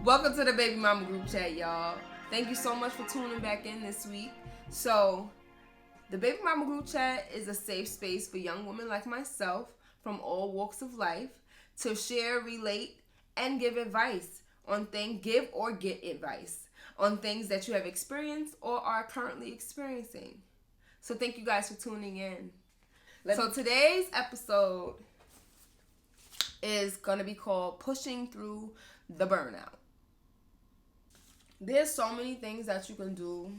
Welcome to the Baby Mama Group Chat, y'all. Thank you so much for tuning back in this week. So, the Baby Mama Group Chat is a safe space for young women like myself from all walks of life to share, relate, and give advice on things, give or get advice on things that you have experienced or are currently experiencing. So, thank you guys for tuning in. So, today's episode is going to be called Pushing Through the Burnout. There's so many things that you can do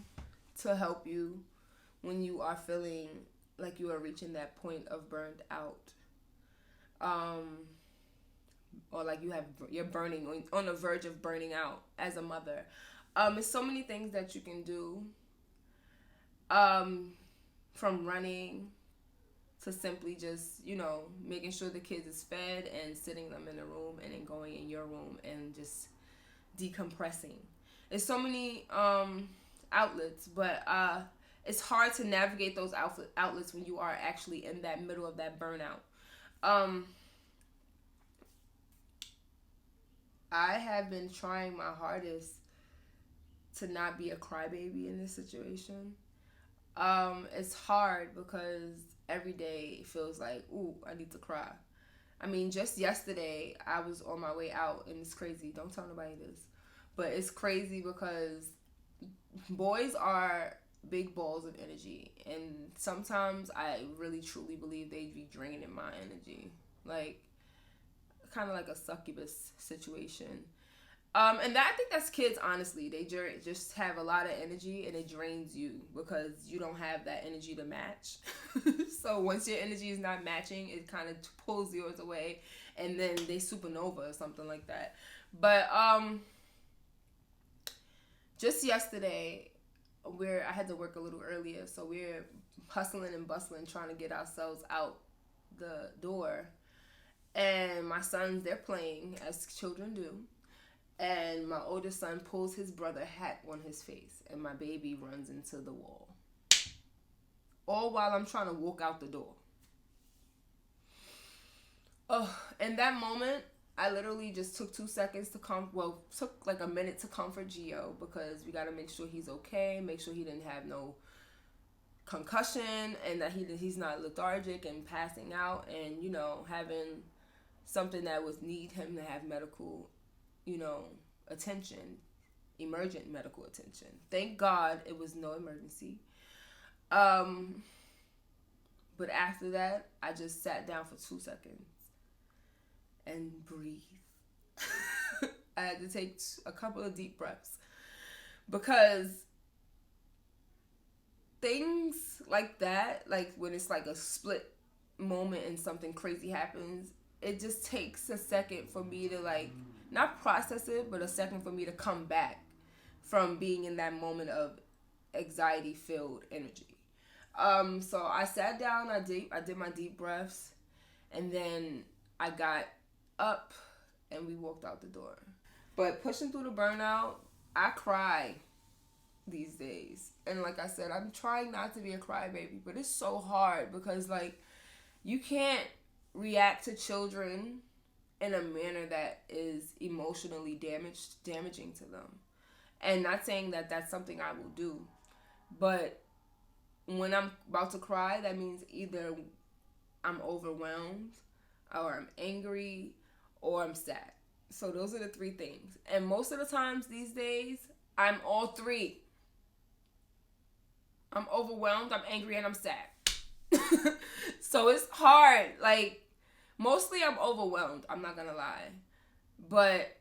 to help you when you are feeling like you are reaching that point of burned out. Or like you're burning on the verge of burning out as a mother. There's so many things that you can do. From running to simply just, making sure the kids is fed and sitting them in a room and then going in your room and just decompressing. There's so many outlets, but it's hard to navigate those outlets when you are actually in that middle of that burnout. I have been trying my hardest to not be a crybaby in this situation. It's hard because every day it feels like, ooh, I need to cry. I mean, just yesterday I was on my way out, and it's crazy. Don't tell nobody this. But it's crazy because boys are big balls of energy. And sometimes I really truly believe they'd be draining my energy. Like, kind of like a succubus situation. And I think that's kids, honestly. They just have a lot of energy and it drains you because you don't have that energy to match. So once your energy is not matching, it kind of pulls yours away and then they supernova or something like that. But just yesterday, I had to work a little earlier, so we're hustling and bustling trying to get ourselves out the door. And my sons, they're playing as children do. And my oldest son pulls his brother's hat on his face, and my baby runs into the wall. All while I'm trying to walk out the door. Oh, in that moment, I literally just took 2 seconds to took like a minute to comfort Gio because we got to make sure he's okay, make sure he didn't have no concussion, and that he's not lethargic and passing out, and having something that would need him to have medical attention, emergent medical attention. Thank God it was no emergency. But after that, I just sat down for 2 seconds and breathe. I had to take a couple of deep breaths because things like that, like when it's like a split moment and something crazy happens, it just takes a second for me to not process it, but a second for me to come back from being in that moment of anxiety-filled energy. So I sat down, I did my deep breaths, and then I got up and we walked out the door. But pushing through the burnout, I cry these days. And like I said, I'm trying not to be a crybaby, but it's so hard because you can't react to children in a manner that is emotionally damaging to them. And not saying that that's something I will do, but when I'm about to cry, that means either I'm overwhelmed or I'm angry or I'm sad. So those are the three things. And most of the times these days, I'm all three. I'm overwhelmed, I'm angry, and I'm sad. So it's hard. Mostly I'm overwhelmed, I'm not gonna lie. But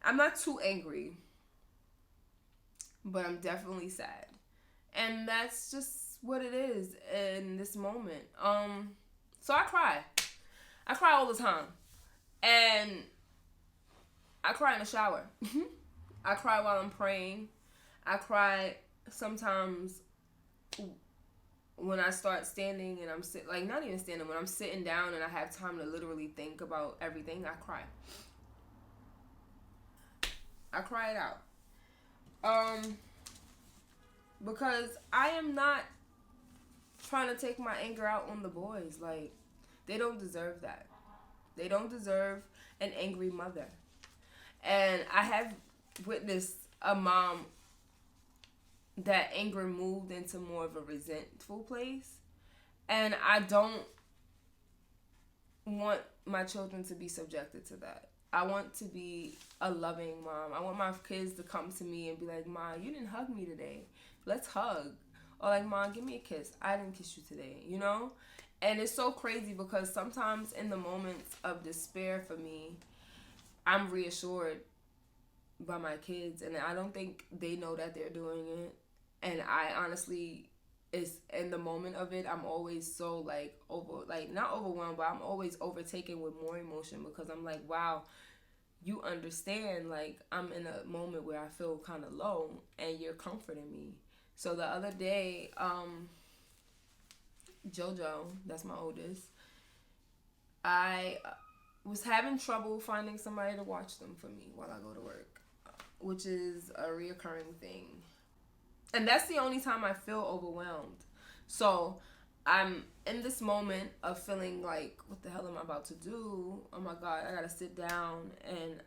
I'm not too angry. But I'm definitely sad. And that's just what it is in this moment. So I cry. I cry all the time. And I cry in the shower. I cry while I'm praying. I cry sometimes when I start standing and I'm not even standing, when I'm sitting down and I have time to literally think about everything, I cry. I cry it out. Because I am not trying to take my anger out on the boys. They don't deserve that. They don't deserve an angry mother. And I have witnessed a mom that anger moved into more of a resentful place. And I don't want my children to be subjected to that. I want to be a loving mom. I want my kids to come to me and be like, Ma, you didn't hug me today. Let's hug. Or like, Ma, give me a kiss. I didn't kiss you today, you know? And it's so crazy because sometimes in the moments of despair for me, I'm reassured by my kids, and I don't think they know that they're doing it. And I honestly, is in the moment of it, I'm always so like not overwhelmed, but I'm always overtaken with more emotion because I'm like, wow, you understand, like I'm in a moment where I feel kind of low and you're comforting me. So the other day, Jojo, that's my oldest, I was having trouble finding somebody to watch them for me while I go to work, which is a reoccurring thing. And that's the only time I feel overwhelmed. So I'm in this moment of feeling like, what the hell am I about to do? Oh my God, I gotta sit down and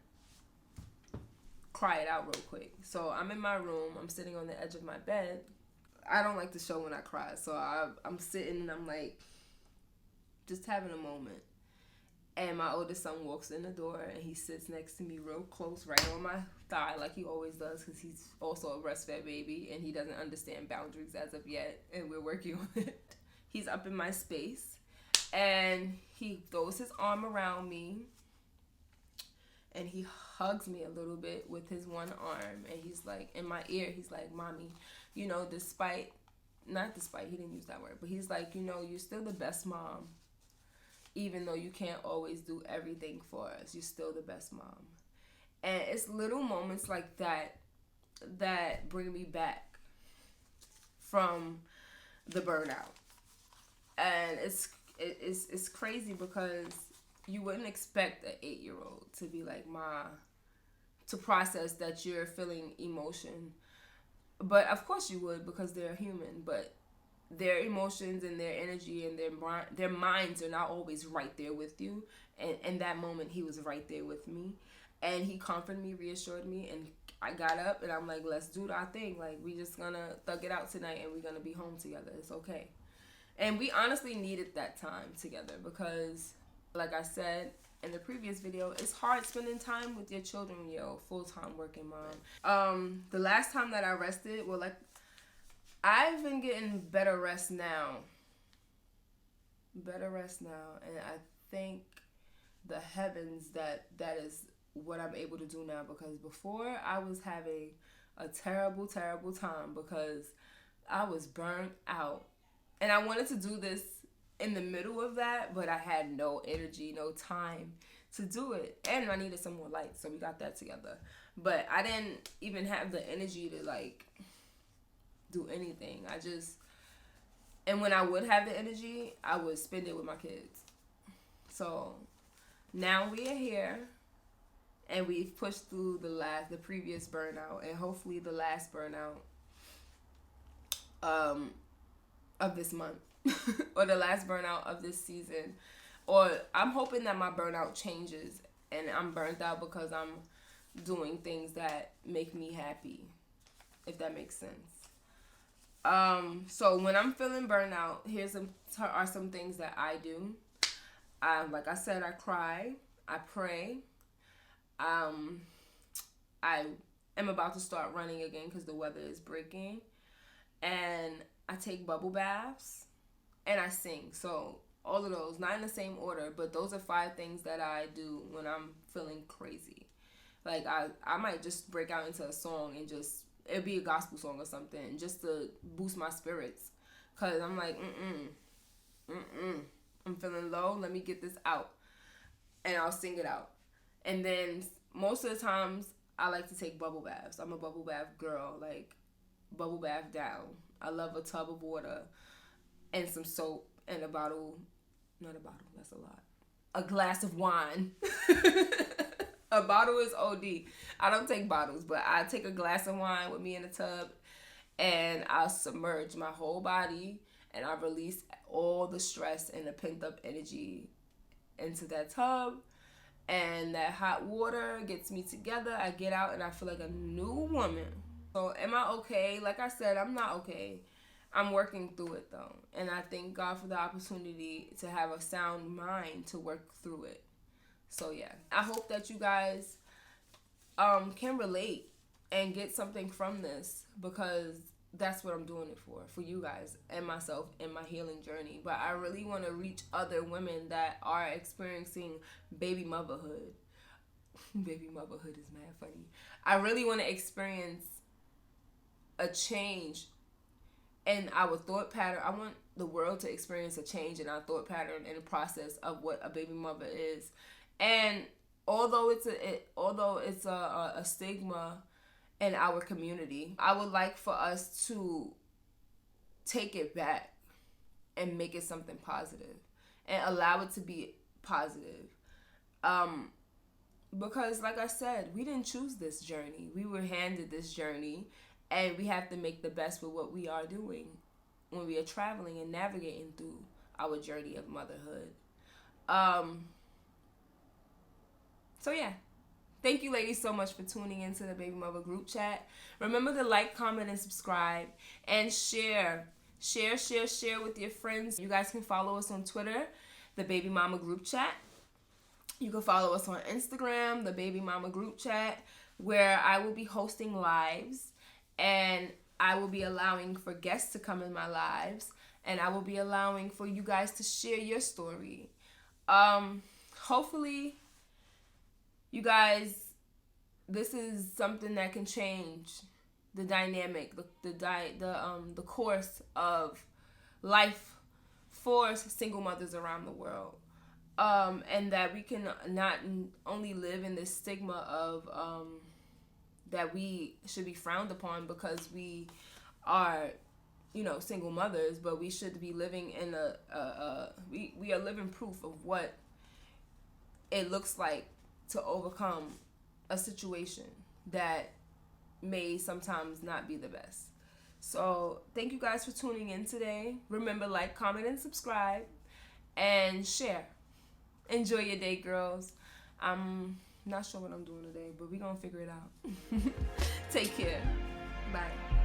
cry it out real quick. So I'm in my room, I'm sitting on the edge of my bed. I don't like to show when I cry. So I'm sitting and I'm like, just having a moment. And my oldest son walks in the door and he sits next to me real close, right on my thigh, like he always does, because he's also a breastfed baby and he doesn't understand boundaries as of yet, and we're working on it. He's up in my space and he throws his arm around me and he hugs me a little bit with his one arm, and he's like, in my ear, he's like, Mommy, you know, he didn't use that word, but he's like, you know, you're still the best mom. Even though you can't always do everything for us, you're still the best mom. And it's little moments like that that bring me back from the burnout. And it's crazy because you wouldn't expect an 8-year-old to be like, Ma, to process that you're feeling emotion. But of course you would, because they're human. But their emotions and their energy and their minds are not always right there with you. And in that moment, he was right there with me. And he comforted me, reassured me, and I got up and I'm like, let's do our thing. Like, we just gonna thug it out tonight and we're gonna be home together. It's okay. And we honestly needed that time together because, like I said in the previous video, it's hard spending time with your children when you're a full-time working mom. The last time that I rested, well, like, I've been getting better rest now. And I thank the heavens that is what I'm able to do now, because before I was having a terrible, terrible time because I was burnt out. And I wanted to do this in the middle of that, but I had no energy, no time to do it. And I needed some more light, so we got that together. But I didn't even have the energy to, like, do anything. And when I would have the energy, I would spend it with my kids. So now we are here and we've pushed through the previous burnout, and hopefully the last burnout of this month or the last burnout of this season. Or I'm hoping that my burnout changes and I'm burnt out because I'm doing things that make me happy, if that makes sense. So when I'm feeling burnout, are some things that I do. Like I said, I cry, I pray. I am about to start running again because the weather is breaking, and I take bubble baths, and I sing. So all of those, not in the same order, but those are 5 things that I do when I'm feeling crazy. Like I might just break out into a song and it'd be a gospel song or something just to boost my spirits. Cause I'm like, I'm feeling low. Let me get this out. And I'll sing it out. And then most of the times I like to take bubble baths. I'm a bubble bath girl. Like, bubble bath down. I love a tub of water and some soap and not a bottle, that's a lot. A glass of wine. A bottle is OD. I don't take bottles, but I take a glass of wine with me in the tub and I'll submerge my whole body and I release all the stress and the pent up energy into that tub. And that hot water gets me together. I get out and I feel like a new woman. So am I okay? Like I said, I'm not okay. I'm working through it though. And I thank God for the opportunity to have a sound mind to work through it. So yeah, I hope that you guys can relate and get something from this, because that's what I'm doing it for you guys and myself in my healing journey. But I really want to reach other women that are experiencing baby motherhood. Baby motherhood is mad funny. I really want to experience a change in our thought pattern. I want the world to experience a change in our thought pattern and the process of what a baby mother is. And although it's a stigma in our community, I would like for us to take it back and make it something positive and allow it to be positive. Because like I said, we didn't choose this journey. We were handed this journey, and we have to make the best with what we are doing when we are traveling and navigating through our journey of motherhood. So yeah. Thank you, ladies, so much for tuning into the Baby Mama Group Chat. Remember to like, comment, and subscribe, and share. Share with your friends. You guys can follow us on Twitter, the Baby Mama Group Chat. You can follow us on Instagram, the Baby Mama Group Chat, where I will be hosting lives, and I will be allowing for guests to come in my lives, and I will be allowing for you guys to share your story. Hopefully, you guys, this is something that can change the dynamic, the course of life for single mothers around the world, and that we can not only live in this stigma of that we should be frowned upon because we are, single mothers, but we should be living in we are living proof of what it looks like to overcome a situation that may sometimes not be the best. So thank you guys for tuning in today. Remember, like, comment, and subscribe, and share. Enjoy your day, girls. I'm not sure what I'm doing today, but we're gonna figure it out. Take care. Bye.